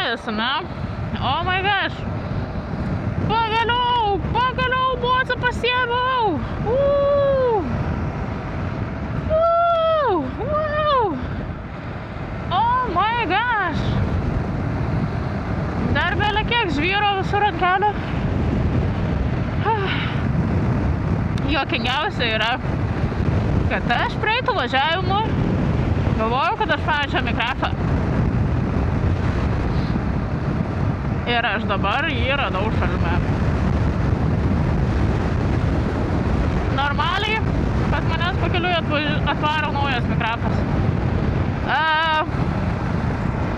Žemaitės, ne? Oh my gosh. Pagaliau, bocą pasiėmiau. Oh my gosh. Dar belė kiek žvyro visur ant kelio. Juokingiausia yra, kad aš praeitų važiavimu galvojau, kad aš pamečiau mikrofą. Ir aš dabar jį radau šalme. Normaliai, pas manęs pakeliui atvaro naujas mikrofas.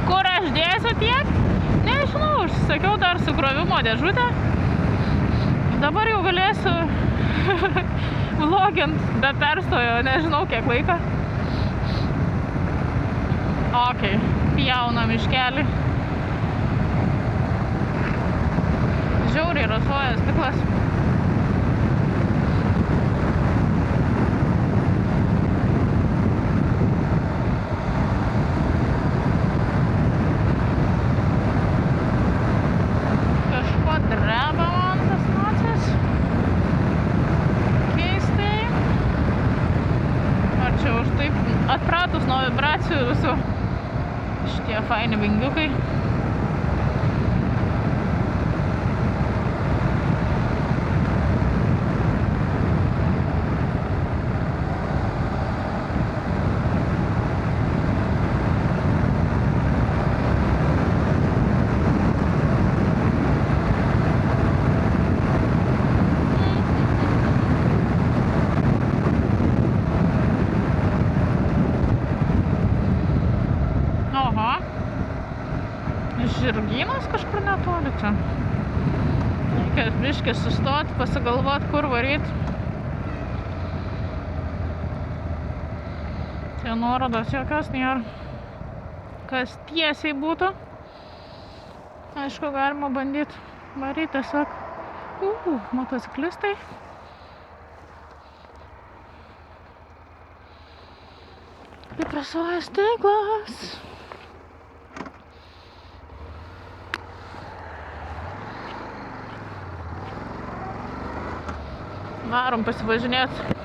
Kur aš dėsiu tiek? Nežinau, užsisakiau dar sukrovimo dėžutę. Dabar jau galėsiu vlogint be perstojo, nežinau kiek laiko. Ok, pjaunam miškelį. Žiauriai rasojas stiklas. Kažko dreba man tas nosis. Keistai. Ar čia už taip atpratus nuo vibracijų visų šitie faini vingiukai. Žirgynas kažkur netoli čia. Reikia biškį sustot, pasigalvot, kur varyt. Čia nuorodos jokios nėra. Kas tiesiai būtų. Aišku, galima bandyti varyti tiesiog. Motociklistai. Kaip prasoja stiklas. Varom pasivažinėti.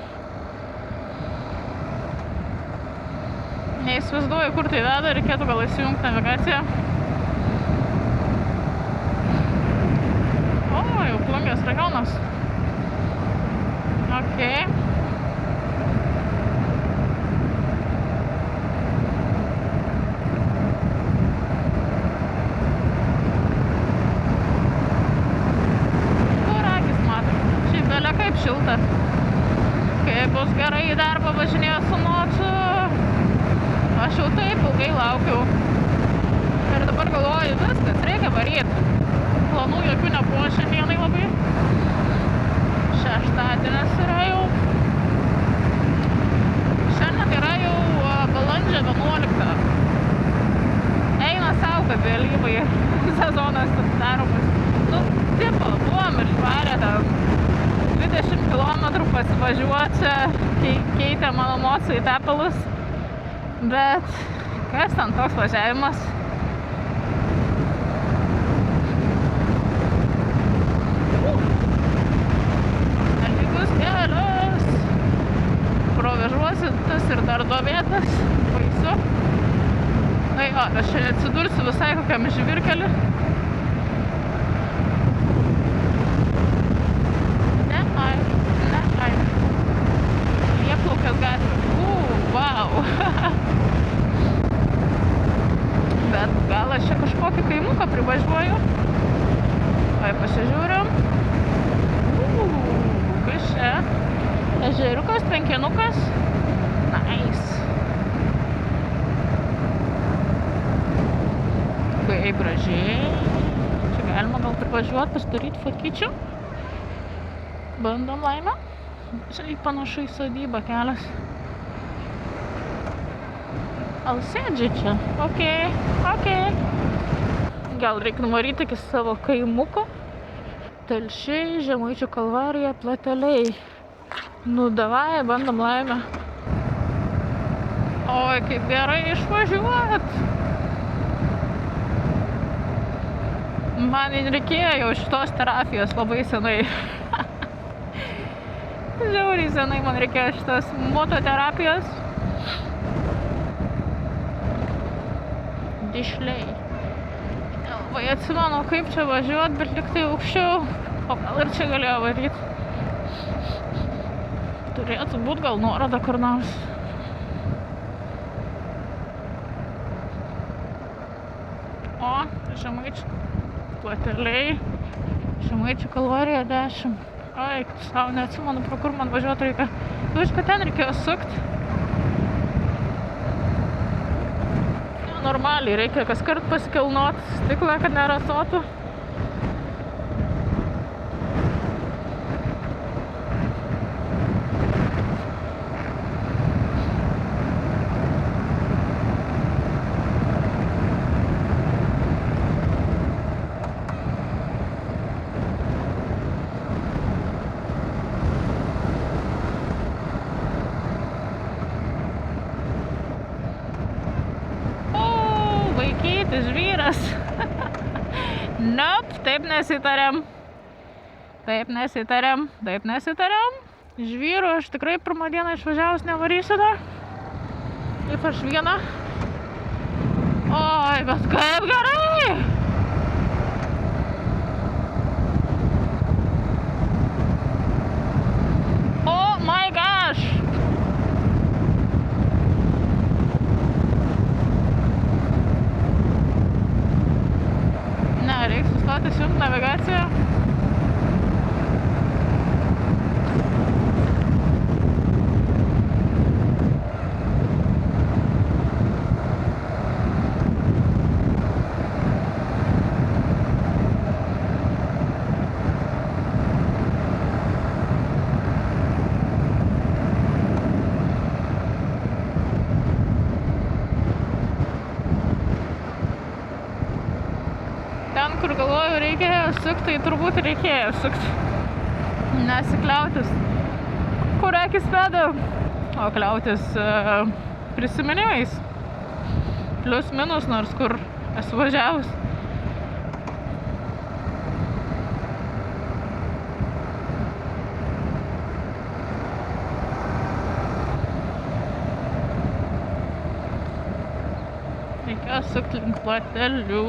Neįsivaizduoju, kur tai veda, reikėtų gal įsijungti navigaciją. O, jau Plungės rajonas. Ok. Šilta. Kai bus gerai į darbą važinėjo su nocu, aš jau taip ilgai laukiau. Ir dabar galvoju, viskas, reikia varyti. Planų jokių nebuvo šiandienai labai. Šeštadienis yra jau. Šiandien yra jau balandžio 11. Eina sau, kad vėlyvai sezonas daromas. Nu, tipo, buvom išvarę ten 20 km pasivažiuoti, keitė mano mocų į tepalus, bet kas ten toks važiavimas? Lygus kelias, provežuosi tas ir dar duobėtas, baisu. Na jo, aš čia atsidursiu visai kokiam žvirkelį. Lieplaukės gatvė. Vau. Bet gal aš čia kažkokį kaimuką privažiuoju. Vai pasižiūrim. Kas čia? Ežeriukas, tvenkinukas. Nice. Kaip gražiai. Čia galima gal privažiuoti, pasidaryti fotyčių. Bandom laimę. Čia panašu į sodybą kelias. Alsėdžiai čia. Ok. Gal reikia nuvaryti iki savo kaimuko. Telšiai, Žemaičių Kalvarija, Plateliai. Nu davai, bandom laimę. Oi, kaip gerai išvažiuot. Man reikėjo jau šitos terapijos labai senai. Žiauriai senai man reikėjo šitos mototerapijos. Dišliai. Nelabai atsimenu, kaip čia važiuot, bet liktai aukščiau. O gal ir čia galėjo varyt. Turėtų būt gal nuoroda kur nors. O, Žemaičių plateliai. Žemaičių kalvarija 10. Ai, savo neatsimenu, pro kur man važiuot reikia. Višką ten reikėjo sukt. Normaliai reikia kas kart pasikilnuot stiklą, kad nerasotų. Žvyras. Nope, taip nesitarėm. Žvyru aš tikrai pirmą dieną išvažiavus nevarysiu dar. Ypač vieną. Oi, bet kaip gerai! Oh my gosh! Reiks sustoti išjungt navigaciją. Ten, kur galvoju, reikėjo sukti, tai turbūt reikėjo sukti. Nesikliautis kur akis veda, o kliautis prisiminimais. Plius minus, nors kur esu važiavus. Reikėjo sukti link platelių.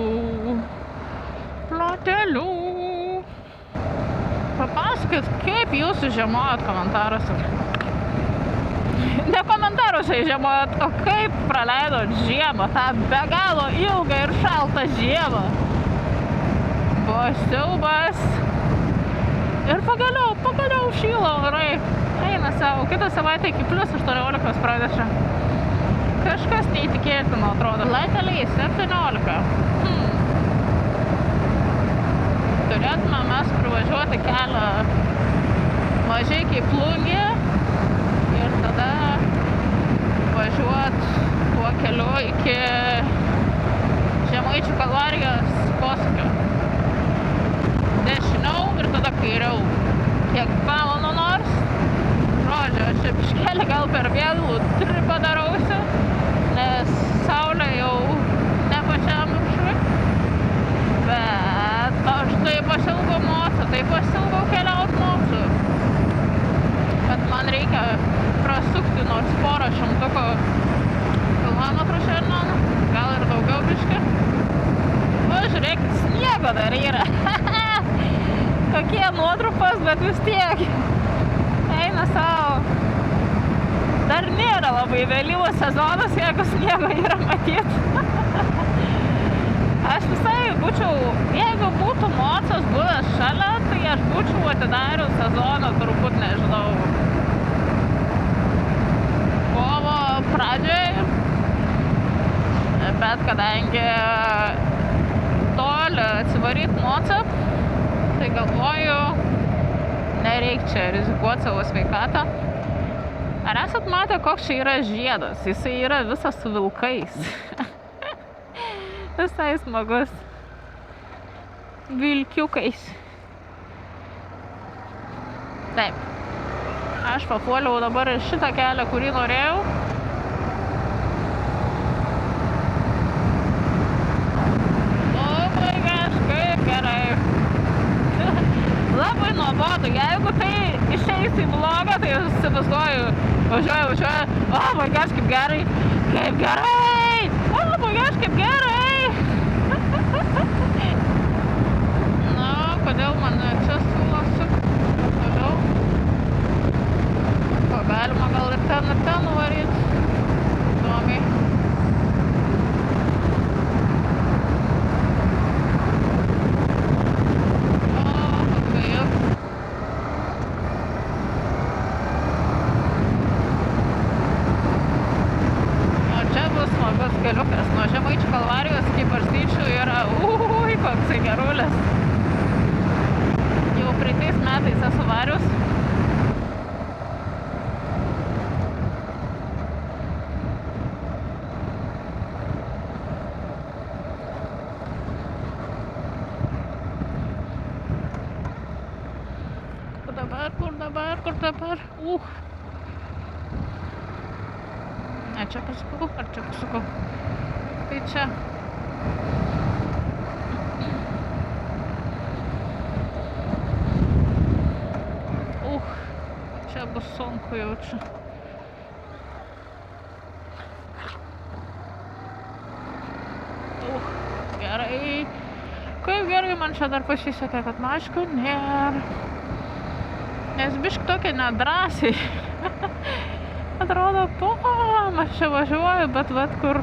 Papasakokit, kaip jūs žiemojat komentaruose. Ne komentaruose žiemojat, o kaip praleidot žiemą, tą be galo ilgą ir šaltą žiemą. Buvo siaubas. Ir pagaliau šyla orai. Eina savo, kitą savaitę iki plius 18 praneša. Kažkas neįtikėtino atrodo. Plateliai 17. Turėtume mes privažiuoti kelią mažai kaip Plungė ir tada važiuoti tuo keliu iki Žemaičių kalvarijos posūkio. Dešiniau ir tada kairiau. Kiek pamenu nors. Žodžiu, aš čia biškelį gal per vėlų tripą darausi, nes saulė jau ne pačiam viršui. Bet aš taip pasiilgau moco, taip pasiilgau keliaut mocu. Bet man reikia prasukti nors porą šimtukų kilometrų šiandien, gal ir daugiau biškį. O, žiūrėkit, sniego dar yra. Tokie nuotrupas, bet vis tiek. Eina savo. Dar nėra labai vėlyvas sezonas, jeigu sniego yra matyti. Aš visai būčiau, jeigu būtų mocas buvęs šalia, tai aš būčiau atidarius sezoną, turbūt nežinau, kovo pradžioje. Bet kadangi toli atsivaryt mocą, tai galvoju, nereik čia rizikuoti savo sveikatą. Ar esat matę, koks čia yra žiedas? Jisai yra visas su vilkais. Visai smagus. Vilkiukais. Taip. Aš papuoliau dabar šitą kelią, kurį norėjau. Oh my gosh, kaip gerai. tai jeigu tai išeis į blogą, tai aš įsivaizduoju, važiuoju, oh my gosh, kaip gerai, oh my gosh, kaip gerai. Na, kodėl man čia siūlosi toliau? O galima gal ir ten nuvaryti. Įdomiai. Keliukas nuo Žemaičių Kalvarijos iki Barstyčių yra, koksai gerulis. Jau praeitais metais esu varius. Kur dabar? Ne, čia pasukau, ar čia pasukau? Tai čia. Čia bus sunku jaučiu. Gerai. Kaip gerai man čia dar pasisekė, kad maškų nėra. Nes bišk tokia nedrąsiai. Atrodo, aš čia važiuoju, bet vat kur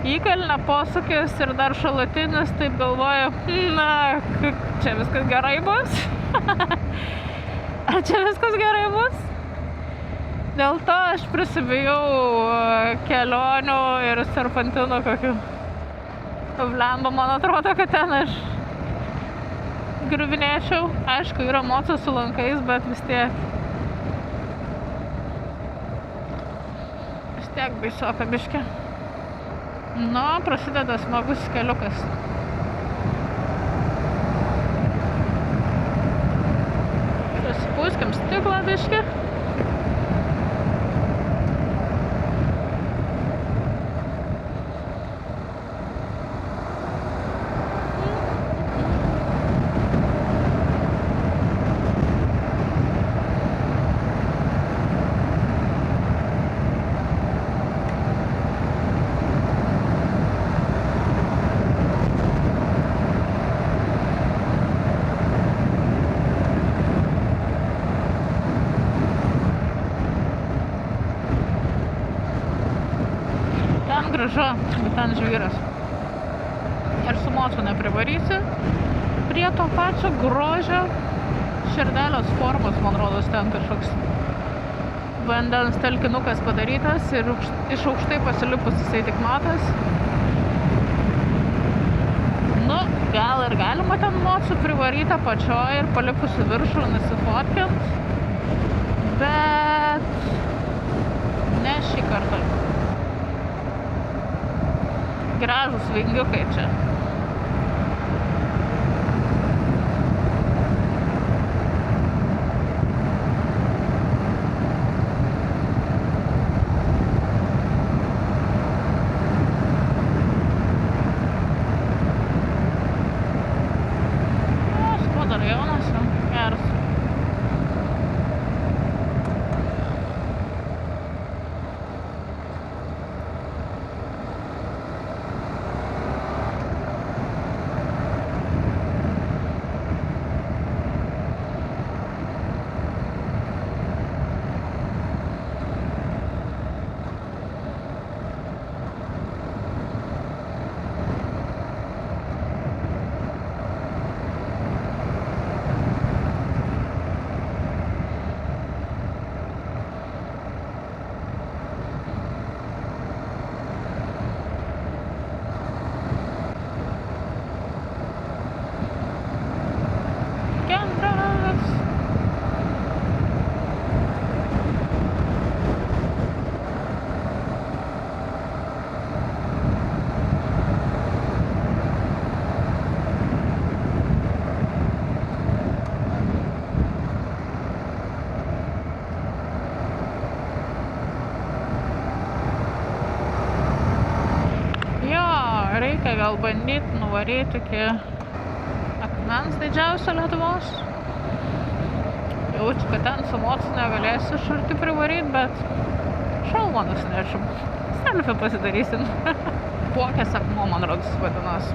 įkalnė posūkis ir dar šalutinis, taip galvoju, na, čia viskas gerai bus. Ar čia viskas gerai bus? Dėl to aš prisibijau kelionių ir serpantinų kokių. Blemba, man atrodo, kad ten aš griuvinėčiau. Aišku, yra moco su lankais, bet vis tiek baisoka biškė. Nu, prasideda smagus keliukas. Pasipūskim stiklą biškį. Gražu, bet ten žvyras. Ir su mocu neprivarysi. Prie to pačio grožio širdelės formos, man rodos, ten kažkoks vandens telkinukas padarytas ir iš aukštai pasilipus jisai tik matas. Nu, gal ir galima ten mocu privaryti apačioj ir palipus į viršų nusifotkint, bet ne šį kartą. Gražus vingiukai čia. Skuodo rajonas, geras. Reikia gal bandyti nuvaryti iki akmens didžiausio Lietuvos. Jaučiu, kad ten su mocu negalėsiu iš arti privaryt, bet šalmą nusinešim. Selfie pasidarysim. Puokės akmuo, man rodos, vadinas.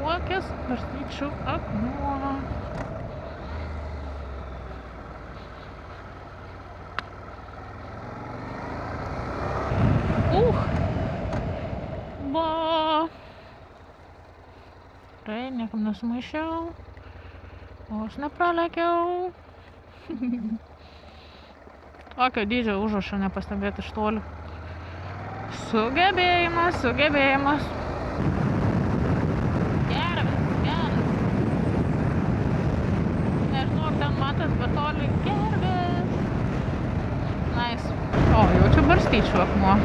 Puokės Garstyčių akmuo. Va. Gerai, niekam nesumaišiau. O aš nepralekiau. Tokio dydžio užrašą nepastebėti iš toli. Sugebėjimas. Gervės. Nežinau, ar ten matas, bet toli gervės. Nice. O, jau čia Barstyčių akmuo.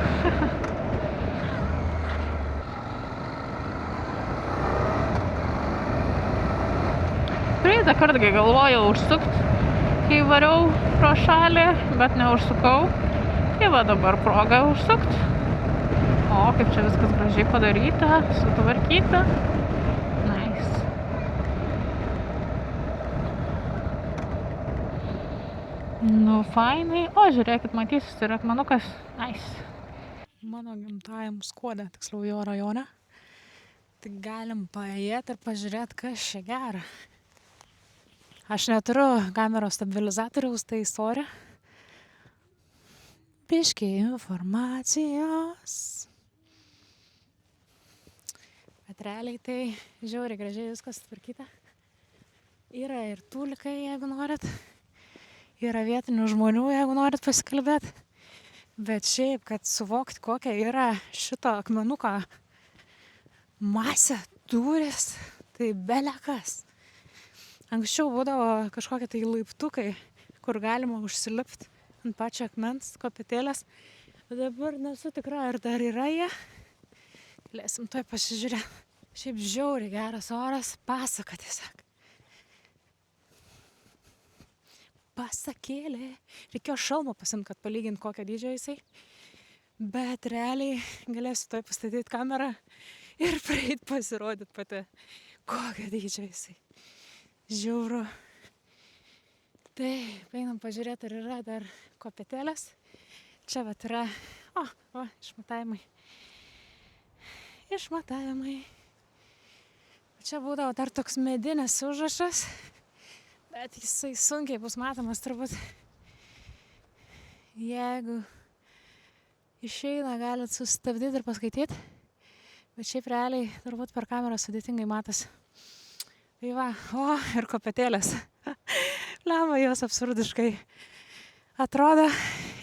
Praeitą kartą galvojau užsukt, kai variau pro šalį, bet neužsukau. Tai va dabar proga užsukt. O, kaip čia viskas gražiai padaryta, sutvarkyta. Nice. Nu, fainai. O, žiūrėkit, matysis, tai yra akmenukas. Nice. Mano gimtajam Skuode, tiksliau jo rajone. Tai galim paėjėti ir pažiūrėti, kas čia gera. Aš neturiu kameros stabilizatoriaus, tai sorry. Biškį informacijos. Bet realiai tai žiauriai gražiai viskas sutvarkyta. Yra ir tūlikai, jeigu norit. Yra vietinių žmonių, jeigu norit pasikalbėti. Bet šiaip, kad suvokti, kokia yra šito akmenuko masė, tūris, tai belekas. Anksčiau būdavo kažkokie tai laiptukai, kur galima užsilipti ant pačio akmens kopėtėlės. Bet dabar nesu tikra, ar dar yra jie. Galėsim tuoj pasižiūrėti. Šiaip žiauriai geras oras, pasaka tiesiog. Pasakėlė. Reikėjo šalmą pasiimti, kad palygint kokio dydžio jisai. Bet realiai galėsiu tuoj pastatyti kamerą ir praeit pasirodyti pati, kokio dydžio jisai. Žiauru. Taip, einam pažiūrėti, ar yra dar kopėtėlės. Čia vat yra, išmatavimai. Čia būdavo dar toks medinis užrašas, bet jisai sunkiai bus matomas turbūt. Jeigu išeina, galit sustabdyti ir paskaityti, bet šiaip realiai turbūt per kamerą sudėtingai matas. Tai va, ir kopėtėlės. Lemba, jos absurdiškai atrodo.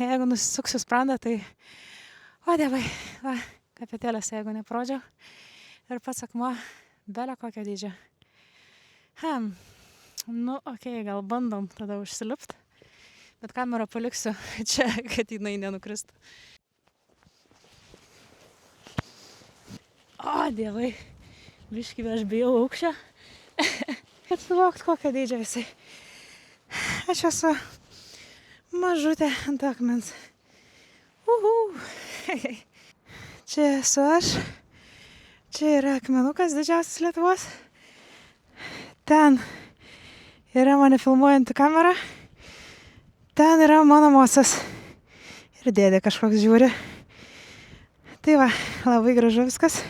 Jeigu nusisuksiu sprandą, tai... O, dievai, va, kopėtėlės, jeigu neprodžiau. Ir pats akmuo, belio kokio dydžio. Nu, okei, gal bandom tada užsilipt. Bet kamerą paliksiu čia, kad jinai nenukristų. O, dievai, biškį aš bijau aukščio. Kad suvokt, kokio dydžio jisai. Aš esu mažutė ant akmens. Čia esu aš. Čia yra akmenukas didžiausias Lietuvos. Ten yra mane filmuojanti kamera. Ten yra mano mosas. Ir dėdė kažkoks žiūri. Tai va, labai gražu viskas.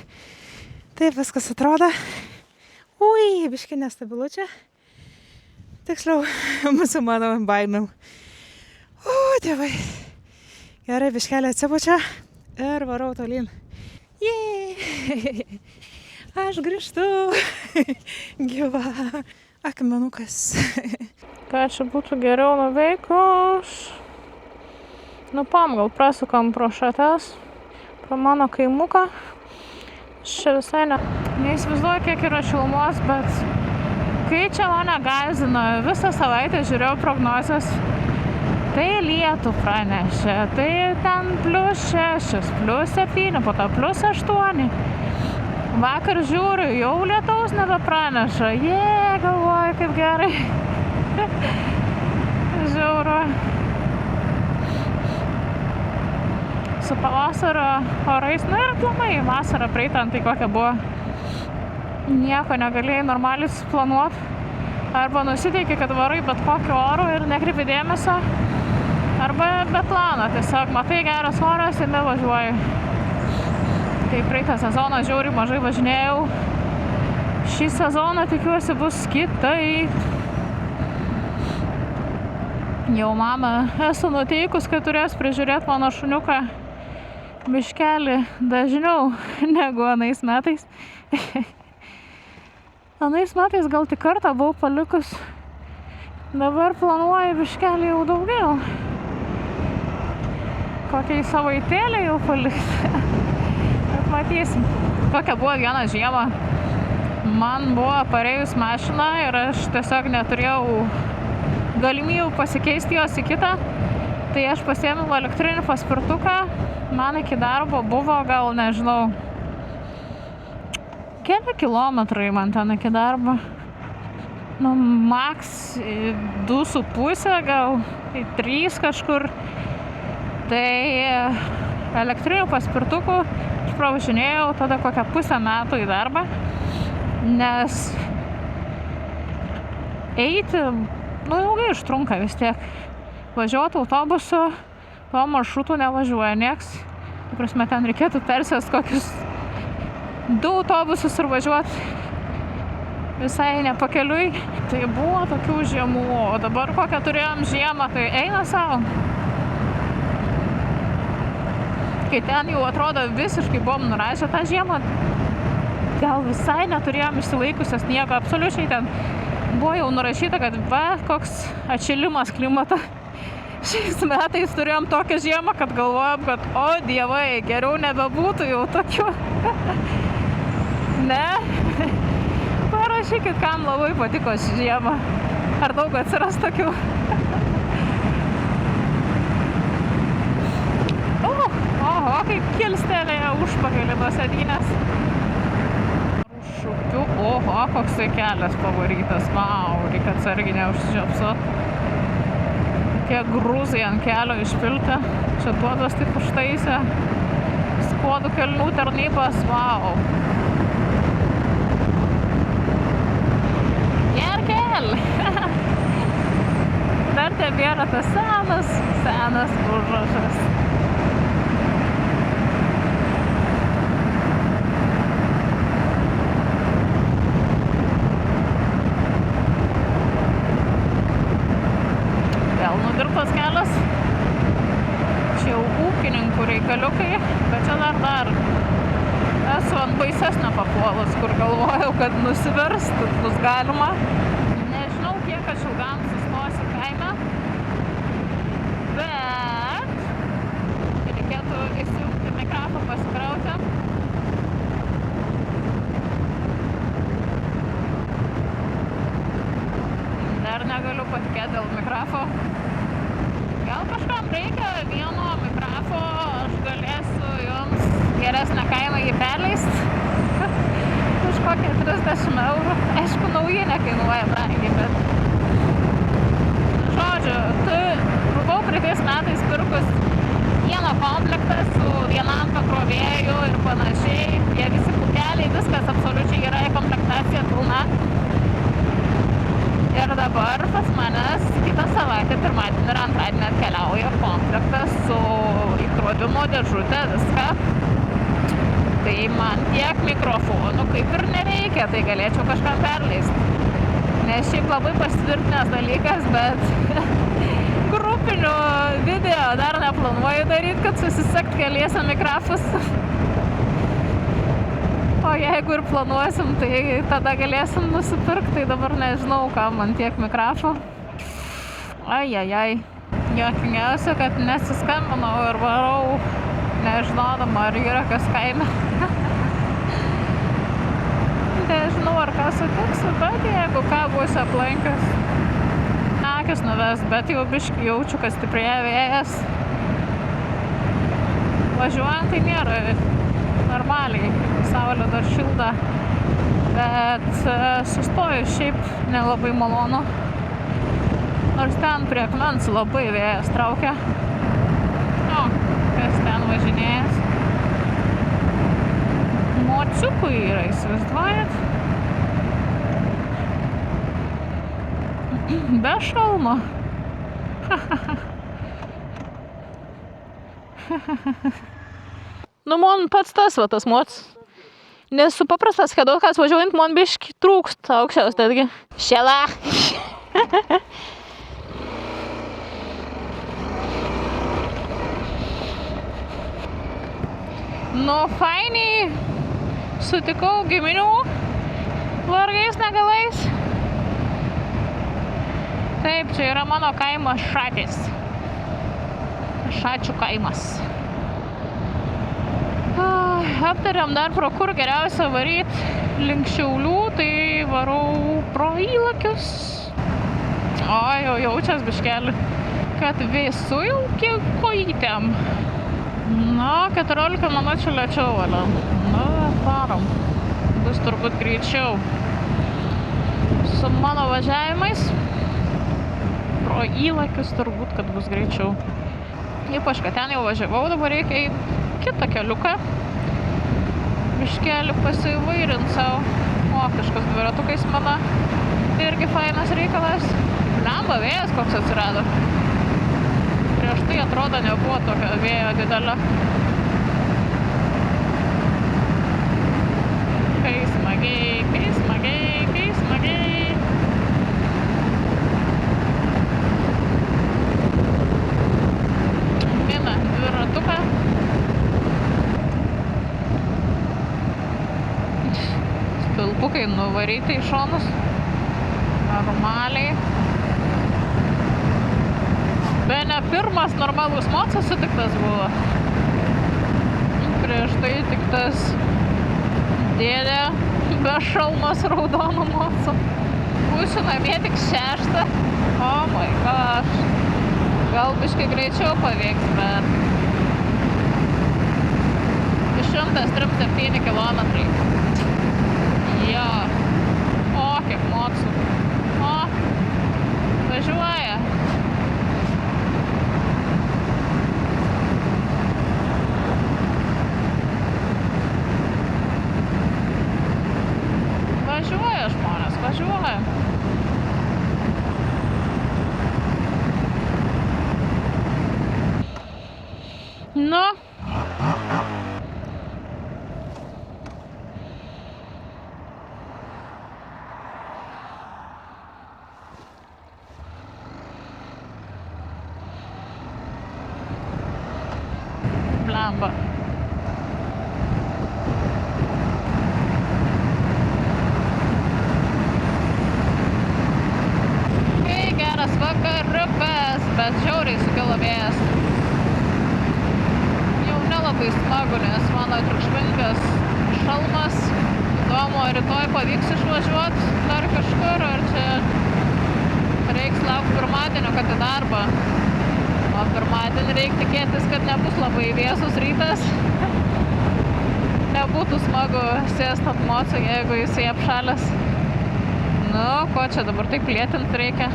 Taip viskas atrodo. Ui, biškį nestabilu čia. Tiksliau, mūsų mano baimėm. O, dievai. Gerai, biškelį atsipučia ir varau tolyn. Jei! Aš grįžtu. Gyva. Akmenukas. Ką čia būtų geriau nuveikus? Nu, gal prasukam pro šates, pro mano kaimuką. Čia visai neįsivaizduoju, kiek yra šilumos, bet kai čia mane gąsdino, visą savaitę žiūrėjau prognozes, tai lietų pranešė, tai ten +6, +7, po to +8. Vakar žiūriu, jau lietaus nebepraneša. Galvoju, kaip gerai. Žiauru. Su pavasario orais, na ir aplamai vasarą praeitant, tai kokia buvo. Nieko negalėjai normaliai suplanuoti. Arba nusiteiki, kad varai bet kokio oro ir nekreipi dėmesio. Arba be plano, tiesiog matai geras oras ir nevažiuoji. Tai praeitą sezoną žiauriai mažai važinėjau. Šį sezoną tikiuosi bus kitaip. Jau mama esu nuteikus, kad turės prižiūrėti mano šuniuką biškelį dažniau negu anais metais. Anais metais gal tik kartą buvau palikus. Dabar planuoju biškelį jau daugiau. Kokiai savaitėlį jau palikti. Bet matysim. Kokia buvo viena žiema. Man buvo parėjus mašina ir aš tiesiog neturėjau galimybių pasikeisti jos į kitą. Tai aš pasiėmiau elektrinį paspirtuką. Man iki darbo buvo gal, nežinau, keli kilometrai man ten iki darbo. Nu, maks 2,5 gal, 3 kažkur. Tai elektrinių paspirtukų aš pravažinėjau tada kokią pusę metų į darbą. Nes eiti, ilgai užtrunka vis tiek. Važiuoti autobusu, to maršrutų nevažiuoja nieks. Tai prasme, ten reikėtų persėsti kokius 2 autobusus ir važiuoti visai nepakeliui. Tai buvo tokių žiemų, o dabar kokią turėjom žiemą, tai eina savo. Kai ten jau atrodo visiškai buvom nuražę tą žiemą, gal visai neturėjom išsilaikusios nieko, absoliučiai ten buvo jau nurašyta, kad koks atšilimas klimato. Šiais metais turėjom tokią žiemą, kad galvojom, kad o dievai, geriau nebebūtų jau tokių. Ne? Parašykit, kam labai patiko ši žiema. Ar daug atsiras tokių? Oho, kaip kilstelėje užpakalį nuo sėdynės. Šukiu, oho, koksai kelias pavarytas. Vau, reikia atsargiai neužsižiopsot. Tokie grūzai ant kelio išpilti. Čia duodas taip užtaisė. Skuodų kelnių tarnybos, vau. Gerkel! Dar tebėra tas senas užrašas. Nudirbtas kelias. Čia jau ūkininkų reikaliukai, bet čia dar esu ant baisesnio papuolus, kur galvojau, kad nusiverst bus galima. Nežinau, kiek aš ilgam sustosiu kaime, bet reikėtų įsijungti mikrofą, pasikrauti. Dar negaliu patikėti dėl mikrofo. Gal kažkam reikia vieno mikrofo, aš galėsiu jums geresnę kainą jį perleisti. Už kokią 30 eurų. Aišku, nauji nekainuoja brangiai, bet... Žodžiu, buvau praeitais metais pirkus vieną komplektą su vienam pakrovėju ir panašiai. Jie visi pukeliai, viskas absoliučiai yra komplektacija pilna. Ir dabar pas manęs kitą savaitę, pirmadienį ir antradienį atkeliauja komplektas su įkrovimo dėžutė, viską. Tai man tiek mikrofonų kaip ir nereikia, tai galėčiau kažką perleisti. Nes šiaip labai pasitvirtinęs dalykas, bet grupinių video dar neplanuoju daryti, kad susisekt keliese mikrofus. O jeigu ir planuosim, tai tada galėsim nusipirkti, tai dabar nežinau, kam man tiek mikrofų. Ajajaj. Juokingiausia, kad nesiskambinau ir varau, nežinodama, ar yra kas kaime. Nežinau, ar ką sutiksiu, bet jeigu ką būsiu aplankius, akis nuves, bet jau biškį jaučiu, kad stiprėja vėjas. Važiuojant tai nėra normaliai, saulė dar šilta, bet sustoju šiaip nelabai malonu. Nors ten prie akmens labai vėjas traukia. O, kas ten važinėjas? Mociukų yra, įsivaizduojat? Be šalmo. Nu, man pats tas va tas moc. Nes su paprastas kedukas važiuojant, man biški trūkst aukščiaus netgi. Šela. Nu, fainiai. Sutikau giminių vargais negalais. Taip, čia yra mano kaimas Šatės. Šačių kaimas. Aptariam dar pro kur geriausia varyt link Šiaulių, tai varau pro Įlakius. O, jau jaučias biškelį, kad vėsu jau kiek kojytėm. Na, 14 minučių lėčiau, valia. Na, varom. Bus turbūt greičiau. Su mano važiavimais pro Įlakius turbūt, kad bus greičiau. Ypač, kad ten jau važiavau, dabar reikia į kitą keliuką. Biškelį pasivairint savo. O, kažkas dviratukais mano. Irgi fainas reikalas. Blemba, vėjas koks atsirado. Prieš tai atrodo nebuvo tokio vėjo didelio. Kai smagiai, kai smagiai, kai smagiai. Mina dviratuką. Stulpukai nuvaryti į šonus. Normaliai. Bene pirmas normalus mocas sutiktas buvo. Prieš tai tik tas dėdė be šalmos raudono moco. Būsiu namie tik 6. Oh my gosh. Gal biškai greičiau paveiks, bet 137 kilometrai. Jo. O, kiek mocų. O, važiuoja. Važiuoja žmonės, važiuoja. Nu. Blemba. Kai geras vakariukas, bet žiauriai sukilo vėjas. Jau nelabai smagu, nes mano triukšmingas šalmas. Įdomu, ar rytoj pavyks išvažiuoti dar kažkur, ar čia reiks laukti pirmadienio, kad į darbą. O pirmadienį reikia tikėtis, kad nebus labai vėsus rytas. Nebūtų smagu sėst ant moco, jeigu jisai apšalęs. Nu, ko čia dabar taip lėtint reikia?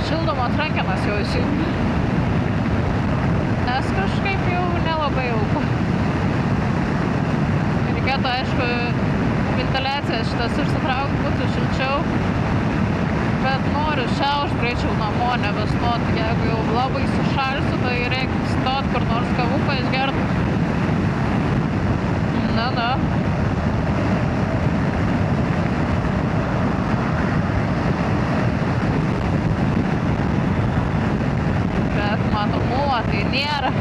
Šildomos rankenas jau įsijungiu. Nes kažkaip jau nelabai jauku. Reikėtų, aišku, ventiliaciją šitas išsitraukti, būtų šilčiau. Bet noriu šiaušt greičiau namo, nebestot. Jeigu jau labai sušalsiu, tai reikia stot kur nors kavuką išgert. Na. Bet matomumo tai nėra.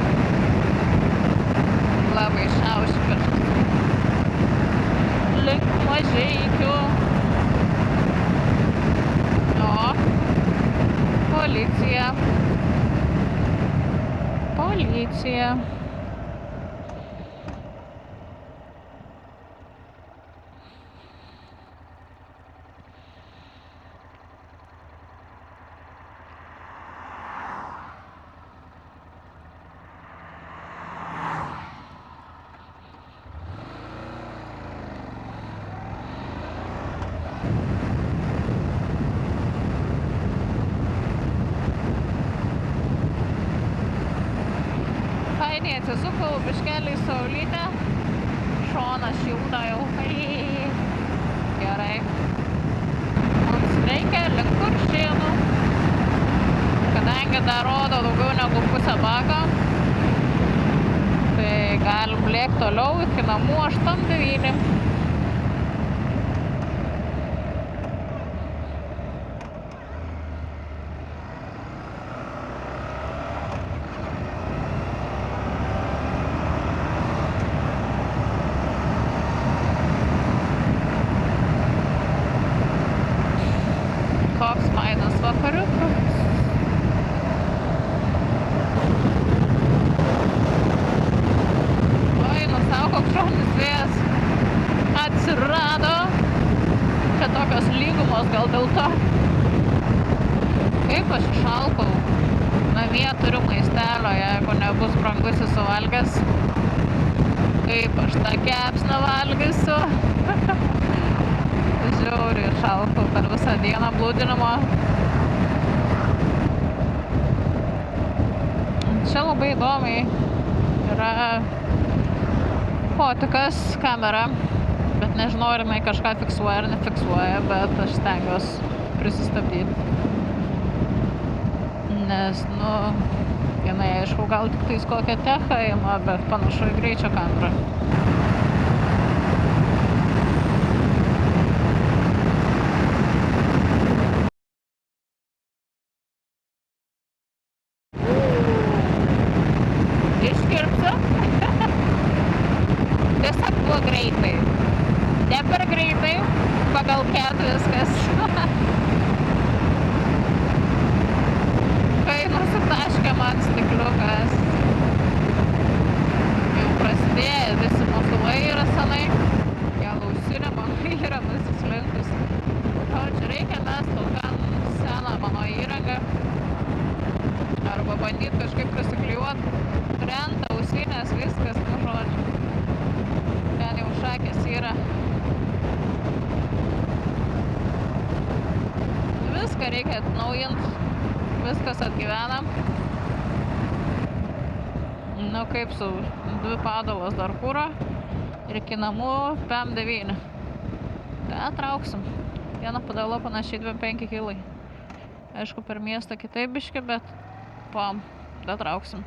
Labai šiaušiu kažkas. Link Mažeikių. O, policija. Policija. atsisuku, biškelį saulytę, šoną šiltą jau. Gerai. Mums reikia link Kuršėnų. Kadangi dar rodo daugiau negu pusę bako, tai galim lėkti toliau iki namų 8-9. Koks fainas vakariukas. Koks šaunis vėjas atsirado. Čia tokios lygumos gal dėl to. Kaip aš išalkau. Namie turiu maistelio, jeigu nebus brangusis suvalgęs. Kaip aš tą kepsną valgysiu. Žiauriai išalkau per visą dieną blūdinimo. Čia labai įdomiai yra fotikas, kamera, bet nežinau, ar jinai kažką fiksuoja ar nefiksuoja, bet aš stengiuosi prisistabdyti. Nes, jinai aišku, gal tik tais kokią techą ima, bet panašu į greičio kamerą. Iškirpsiu. Tiesiog buvo greitai. Ne per greitai, pagal ket viskas. Kai nusitaškė man stikliukas. Jau prasidėjo visi mūsų vairas senai. Gal ausinė man yra nusislinkus. Čia reikia mesti gan seną mano įrangą. Arba bandyti kažkaip prisiklijuoti. Krenta ausinės, viskas, žodžiu. Ten jau šakės yra. Viską reikia atnaujinti. Viskas atgyvena. Kaip su 2 padalos dar kuro. Ir iki namų 5-9. Tai trauksim. Viena padalo panašiai 2-5 kilai. Aišku, per miestą kitaip biški, bet da trauksim.